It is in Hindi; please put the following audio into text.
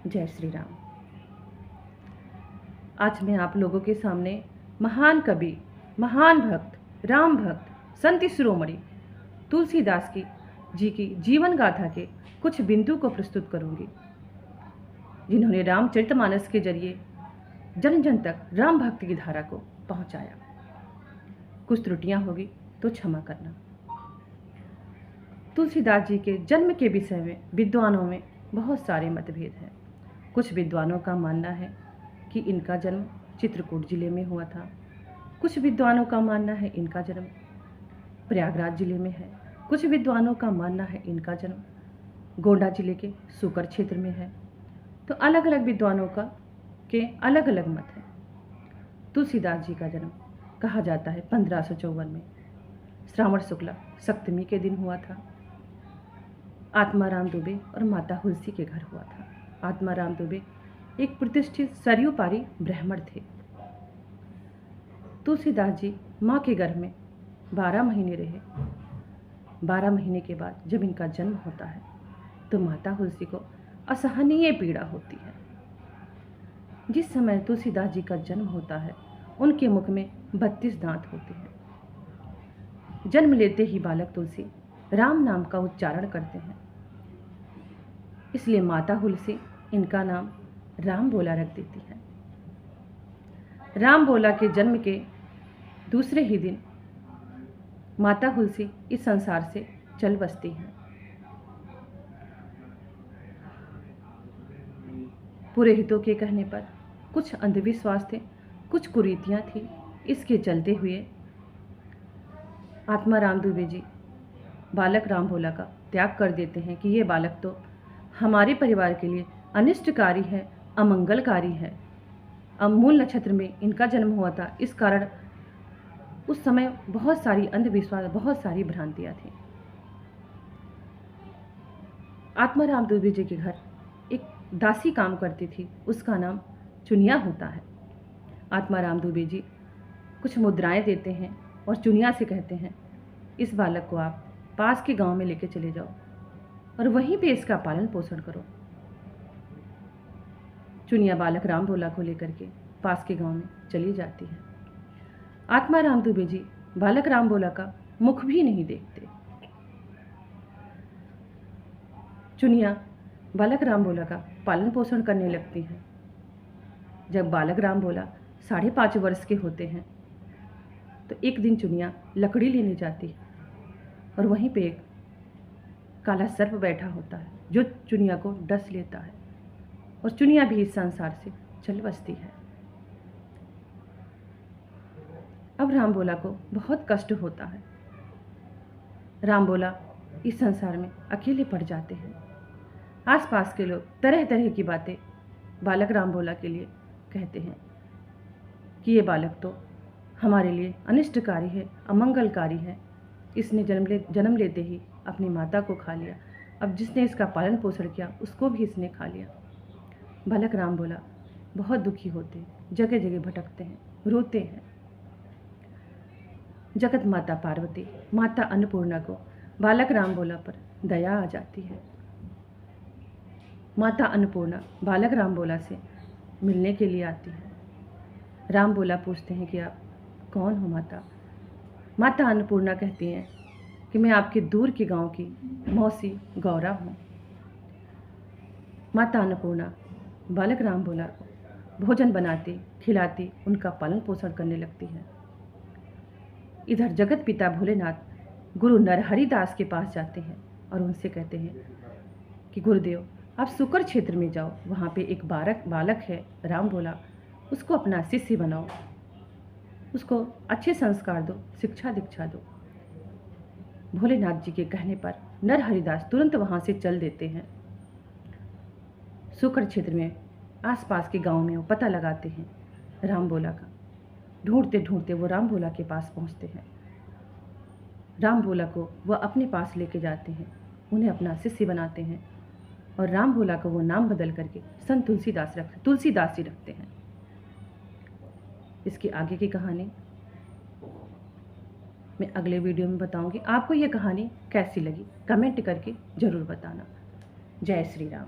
जय श्री राम। आज मैं आप लोगों के सामने महान कवि, महान भक्त, राम भक्त, संत शिरोमणि तुलसीदास जी की जीवन गाथा के कुछ बिंदु को प्रस्तुत करूंगी, जिन्होंने रामचरितमानस के जरिए जन जन तक राम भक्ति की धारा को पहुंचाया। कुछ त्रुटियां होगी तो क्षमा करना। तुलसीदास जी के जन्म के विषय में विद्वानों में बहुत सारे मतभेद हैं। कुछ विद्वानों का मानना है कि इनका जन्म चित्रकूट जिले में हुआ था। कुछ विद्वानों का मानना है इनका जन्म प्रयागराज जिले में है। कुछ विद्वानों का मानना है इनका जन्म गोंडा जिले के सूकर क्षेत्र में है। तो अलग अलग विद्वानों के अलग अलग मत हैं। तुलसीदास जी का जन्म कहा जाता है 1554 में श्रावण शुक्ला सप्तमी के दिन हुआ था। आत्माराम दुबे और माता हुलसी के घर हुआ था। आत्माराम दुबे एक प्रतिष्ठित सरयू पारी ब्राह्मण थे। तुलसीदास जी माँ के गर्भ में 12 महीने रहे। 12 महीने के बाद जब इनका जन्म होता है तो माता हुलसी को असहनीय पीड़ा होती है। जिस समय तुलसीदास जी का जन्म होता है उनके मुख में 32 दांत होते हैं। जन्म लेते ही बालक तुलसी राम नाम का उच्चारण करते हैं, इसलिए माता हुलसी इनका नाम राम बोला रख देती है। राम बोला के जन्म के दूसरे ही दिन माता हुलसी इस संसार से चल बसती हैं। पुरोहितों के कहने पर कुछ अंधविश्वास थे, कुछ कुरीतियां थी। इसके चलते हुए आत्माराम दुबे जी बालक राम भोला का त्याग कर देते हैं कि ये बालक तो हमारे परिवार के लिए अनिष्टकारी है, अमंगलकारी है। मूल नक्षत्र में इनका जन्म हुआ था, इस कारण उस समय बहुत सारी अंधविश्वास, बहुत सारी भ्रांतियां थी। आत्माराम दुबे जी के घर एक दासी काम करती थी, उसका नाम चुनिया होता है। आत्माराम दुबे जी कुछ मुद्राएं देते हैं और चुनिया से कहते हैं इस बालक को आप पास के गांव में लेके चले जाओ और वहीं पे इसका पालन पोषण करो। चुनिया बालक राम भोला को लेकर के पास के गांव में चली जाती है। आत्माराम दुबे जी बालक राम भोला का मुख भी नहीं देखते। चुनिया बालक राम भोला का पालन पोषण करने लगती है। जब बालक राम भोला 5.5 वर्ष के होते हैं तो एक दिन चुनिया लकड़ी लेने जाती है और वहीं पे एक काला सर्प बैठा होता है जो चुनिया को डस लेता है और चुनिया भी इस संसार से चल बसती है। अब राम भोला को बहुत कष्ट होता है। राम भोला इस संसार में अकेले पड़ जाते हैं। आसपास के लोग तरह तरह की बातें बालक राम भोला के लिए कहते हैं कि ये बालक तो हमारे लिए अनिष्टकारी है, अमंगलकारी है। इसने जन्म लेते ही अपनी माता को खा लिया। अब जिसने इसका पालन पोषण किया उसको भी इसने खा लिया। बालक राम भोला बहुत दुखी होते हैं, जगह जगह भटकते हैं, रोते हैं। जगत माता पार्वती, माता अन्नपूर्णा को बालक राम भोला पर दया आ जाती है। माता अन्नपूर्णा बालक राम भोला से मिलने के लिए आती है। राम भोला पूछते हैं कि आप कौन हो माता? माता अन्नपूर्णा कहती हैं कि मैं आपके दूर के गांव की मौसी गौरा हूँ। माता अन्नपूर्णा बालक राम भोला को भोजन बनाती, खिलाती, उनका पालन पोषण करने लगती है। इधर जगत पिता भोलेनाथ गुरु नरहरिदास के पास जाते हैं और उनसे कहते हैं कि गुरुदेव आप सुकर क्षेत्र में जाओ, वहाँ पे एक बालक है राम भोला, उसको अपना शिष्य बनाओ, उसको अच्छे संस्कार दो, शिक्षा दीक्षा दो। भोलेनाथ जी के कहने पर नरहरिदास तुरंत वहाँ से चल देते हैं। सुकर क्षेत्र में आसपास के गांव में वो पता लगाते हैं राम भोला का। ढूंढते ढूंढते वो राम भोला के पास पहुँचते हैं। राम भोला को वह अपने पास लेके जाते हैं, उन्हें अपना शिष्य बनाते हैं और राम भोला को वो नाम बदल करके संत तुलसीदास जी रखते हैं। इसकी आगे की कहानी मैं अगले वीडियो में बताऊंगी। आपको ये कहानी कैसी लगी कमेंट करके ज़रूर बताना। जय श्री राम।